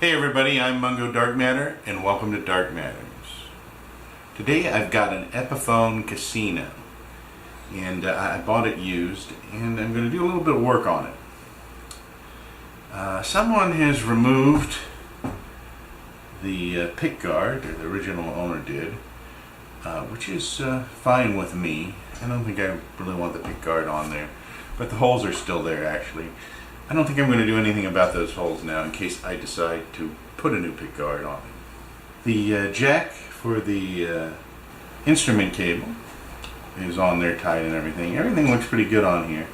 Hey everybody, I'm Mungo Dark Matter and welcome to Dark Matters. Today I've got an Epiphone Casino and I bought it used and I'm going to do a little bit of work on it. Someone has removed the pick guard, or the original owner did, which is fine with me. I don't think I really want the pick guard on there, but the holes are still there actually. I don't think I'm going to do anything about those holes now in case I decide to put a new pick guard on it. The jack for the instrument cable is on there tight and everything. Everything looks pretty good on here.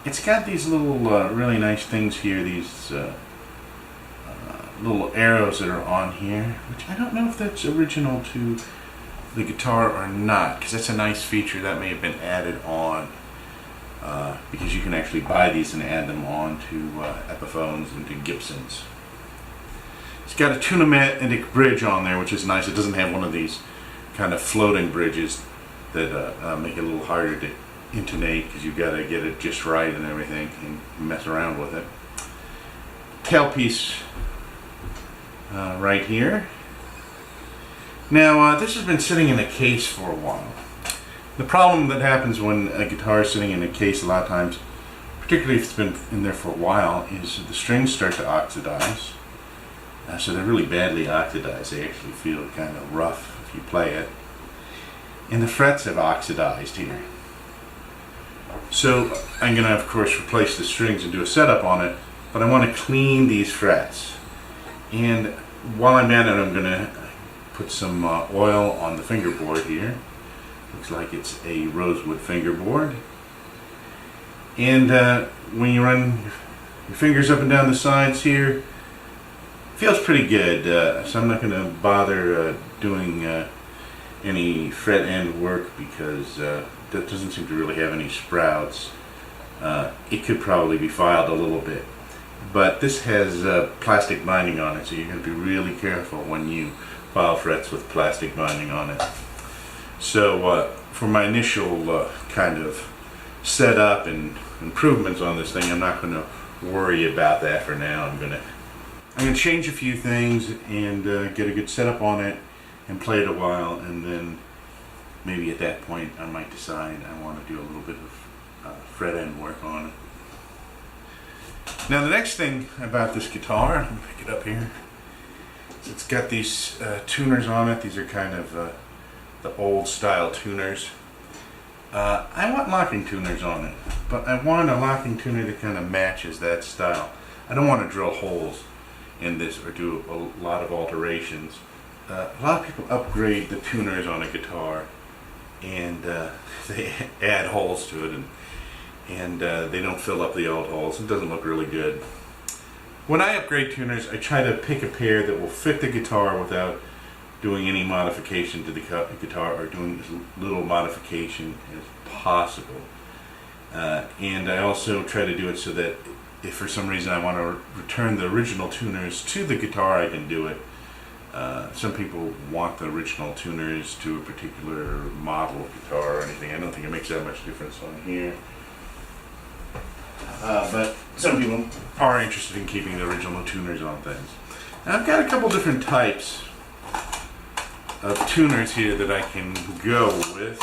It's got these little really nice things here, these little arrows that are on here, which I don't know if that's original to the guitar or not, because that's a nice feature that may have been added on. Because you can actually buy these and add them on to Epiphones and to Gibsons. It's got a tunematic bridge on there, which is nice. It doesn't have one of these kind of floating bridges that make it a little harder to intonate, because you've got to get it just right and everything and mess around with it. Tailpiece right here. Now this has been sitting in a case for a while. The problem that happens when a guitar is sitting in a case a lot of times, particularly if it's been in there for a while, is the strings start to oxidize. So they're really badly oxidized. They actually feel kind of rough if you play it. And the frets have oxidized here. So I'm going to, of course, replace the strings and do a setup on it, but I want to clean these frets. And while I'm at it, I'm going to put some oil on the fingerboard here. Looks like it's a rosewood fingerboard. And when you run your fingers up and down the sides here, it feels pretty good. So I'm not going to bother doing any fret end work, because that doesn't seem to really have any sprouts. It could probably be filed a little bit. But this has plastic binding on it, so you're going to be really careful when you file frets with plastic binding on it. So for my initial kind of setup and improvements on this thing, I'm not going to worry about that for now. I'm going to change a few things and get a good setup on it and play it a while, and then maybe at that point I might decide I want to do a little bit of fret end work on it. Now the next thing about this guitar, let me pick it up here, is it's got these tuners on it. These are kind of the old style tuners. I want locking tuners on it, but I want a locking tuner that kind of matches that style. I don't want to drill holes in this or do a lot of alterations. A lot of people upgrade the tuners on a guitar and they add holes to it, and they don't fill up the old holes. It doesn't look really good. When I upgrade tuners, I try to pick a pair that will fit the guitar without doing any modification to the guitar, or doing as little modification as possible. And I also try to do it so that if for some reason I want to return the original tuners to the guitar, I can do it. Some people want the original tuners to a particular model of guitar or anything. I don't think it makes that much difference on here. But some people are interested in keeping the original tuners on things. Now, I've got a couple different types of tuners here that I can go with.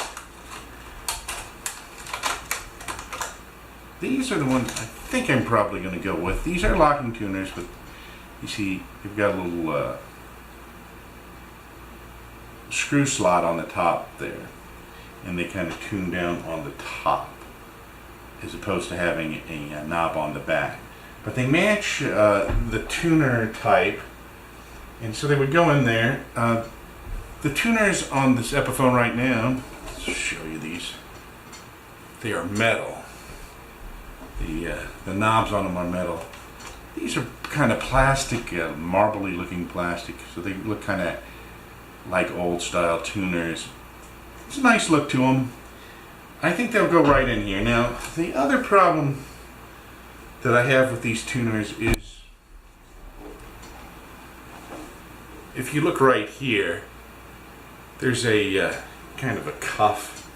These are the ones I think I'm probably going to go with. These are locking tuners, but you see you've got a little screw slot on the top there, and they kind of tune down on the top as opposed to having a knob on the back. But they match the tuner type, and so they would go in there. The tuners on this Epiphone right now, let's show you these. They are metal. The knobs on them are metal. These are kind of plastic, marbly looking plastic, so they look kind of like old style tuners. It's a nice look to them. I think they'll go right in here. Now, the other problem that I have with these tuners is, if you look right here, there's a kind of a cuff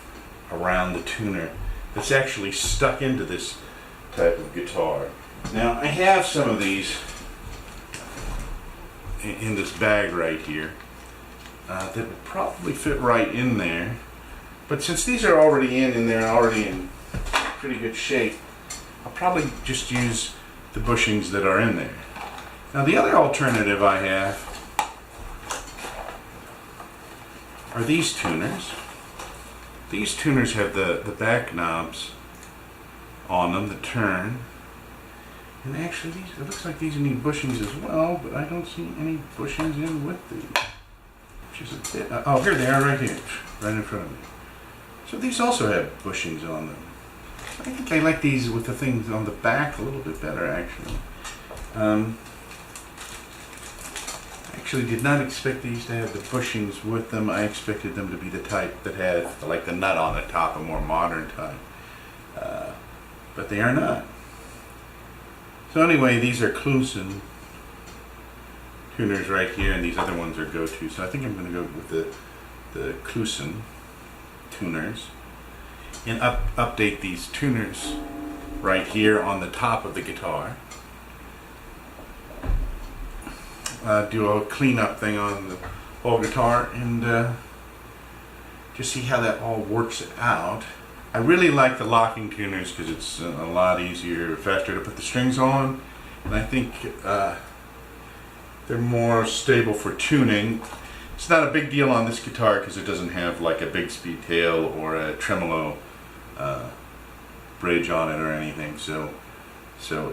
around the tuner that's actually stuck into this type of guitar. Now, I have some of these in this bag right here that would probably fit right in there. But since these are already in and they're already in pretty good shape, I'll probably just use the bushings that are in there. Now the other alternative I have are these tuners. These tuners have the back knobs on them that turn. And actually, it looks like these need bushings as well, but I don't see any bushings in with these. Which is a bit... oh, here they are right here, right in front of me. So these also have bushings on them. I think I like these with the things on the back a little bit better, actually. Actually did not expect these to have the bushings with them. I expected them to be the type that had like the nut on the top, a more modern type. But they are not. So anyway, these are Klusen tuners right here, and these other ones are go-to. So I think I'm going to go with the Klusen tuners and update these tuners right here on the top of the guitar. Do a cleanup thing on the whole guitar and just see how that all works out. I really like the locking tuners because it's a lot easier, faster to put the strings on, and I think they're more stable for tuning. It's not a big deal on this guitar because it doesn't have like a big speed tail or a tremolo bridge on it or anything, so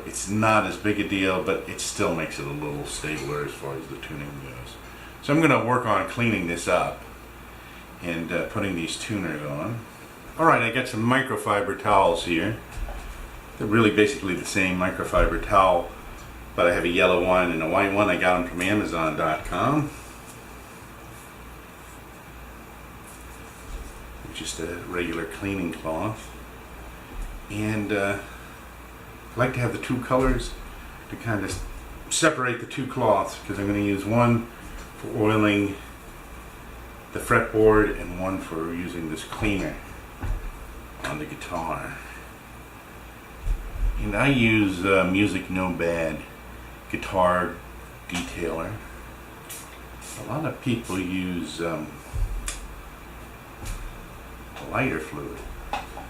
it's not as big a deal, but it still makes it a little stabler as far as the tuning goes. So I'm going to work on cleaning this up and putting these tuners on. Alright, I got some microfiber towels here. They're really basically the same microfiber towel, but I have a yellow one and a white one. I got them from Amazon.com. Just a regular cleaning cloth. And I like to have the two colors to kind of separate the two cloths, because I'm going to use one for oiling the fretboard and one for using this cleaner on the guitar. And I use Music No Bad guitar detailer. A lot of people use lighter fluid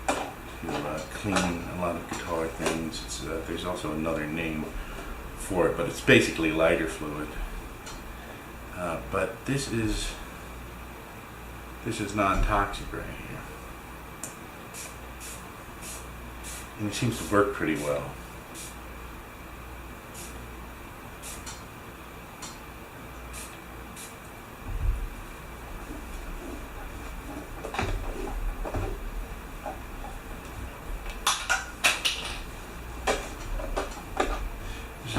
to clean a lot of guitar things. There's also another name for it, but it's basically lighter fluid. But this is non-toxic right here, and it seems to work pretty well.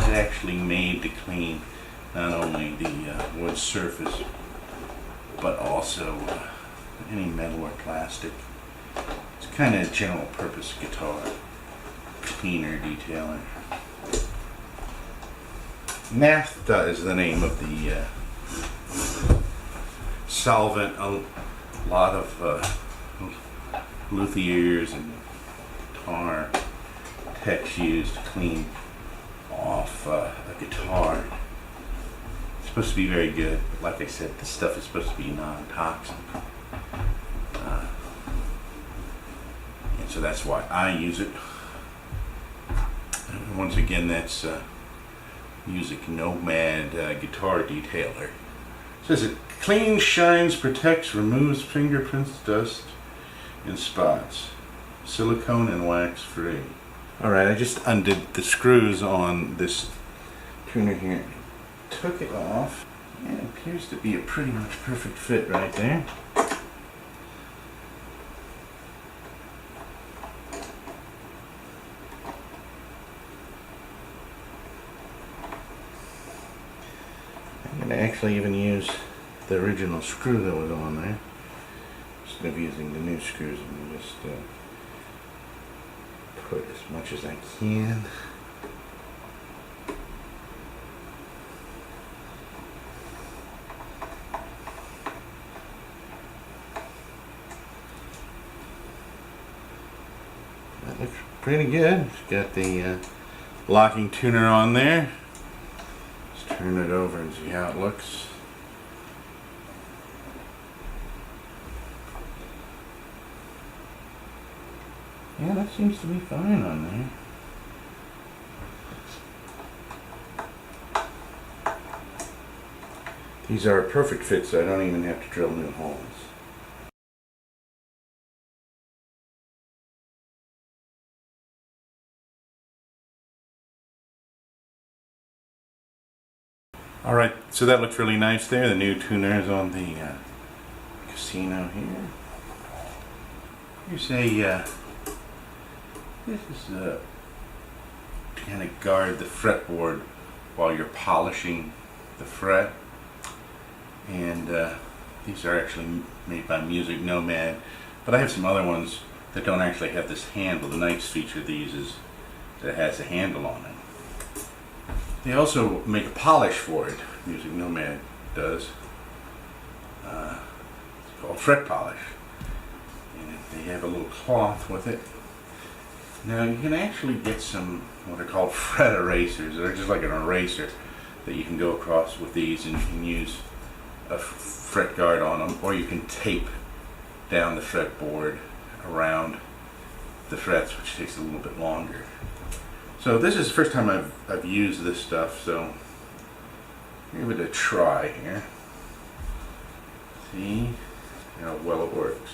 Actually made to clean not only the wood surface but also any metal or plastic. It's kind of a general purpose guitar cleaner detailer. Naphtha is the name of the solvent a lot of luthiers and guitar techs use to clean off a guitar. It's supposed to be very good, but like I said, this stuff is supposed to be non-toxic, and so that's why I use it. And once again, that's Music Nomad guitar detailer. It says it cleans, shines, protects, removes fingerprints, dust, and spots. Silicone and wax free. Alright, I just undid the screws on this tuner here. Took it off, and it appears to be a pretty much perfect fit right there. I'm going to actually even use the original screw that was on there instead of using the new screws. I'm going to just put as much as I can. That looks pretty good. It's got the locking tuner on there. Let's turn it over and see how it looks. Yeah, that seems to be fine on there. These are a perfect fit, so I don't even have to drill new holes. Alright, so that looks really nice there. The new tuner is on the Casino here. Here's a, this is to kind of guard the fretboard while you're polishing the fret. And these are actually made by Music Nomad, but I have some other ones that don't actually have this handle. The nice feature of these is that it has a handle on it. They also make a polish for it. Music Nomad does. It's called fret polish, and they have a little cloth with it. Now you can actually get some what are called fret erasers. They're just like an eraser that you can go across with these, and you can use a fret guard on them, or you can tape down the fretboard around the frets, which takes a little bit longer. So this is the first time I've used this stuff, so give it a try here. See how well it works.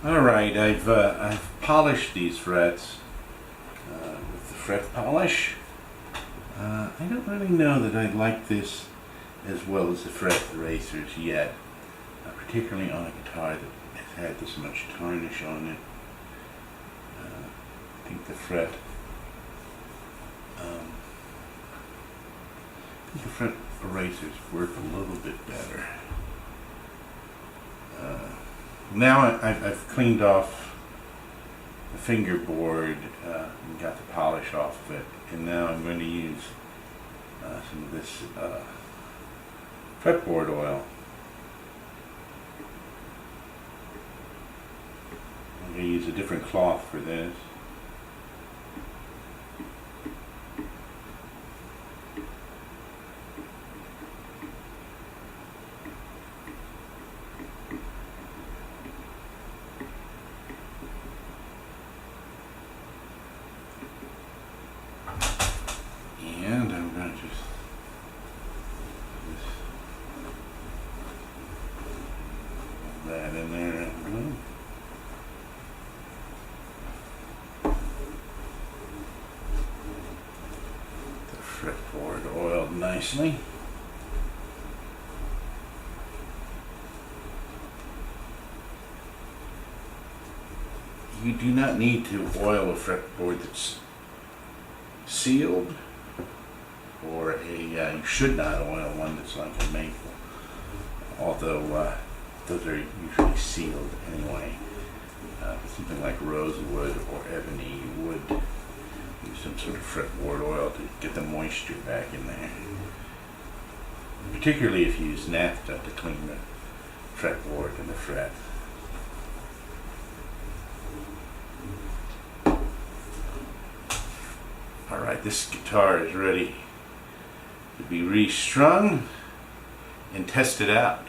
Alright, I've polished these frets with the fret polish. I don't really know that I like this as well as the fret erasers yet, particularly on a guitar that has had this much tarnish on it. I think the fret erasers work a little bit better. Now I've cleaned off the fingerboard and got the polish off of it, and now I'm going to use some of this fretboard oil. I'm going to use a different cloth for this. And I'm going to just that in there and glue. The fretboard oiled nicely. You do not need to oil a fretboard that's sealed, or you should not oil one that's like a maple, although those are usually sealed anyway. Something like rosewood or ebony, you would use some sort of fretboard oil to get the moisture back in there, particularly if you use naphtha to clean the fretboard and the fret. Alright, this guitar is ready to be restrung and tested out.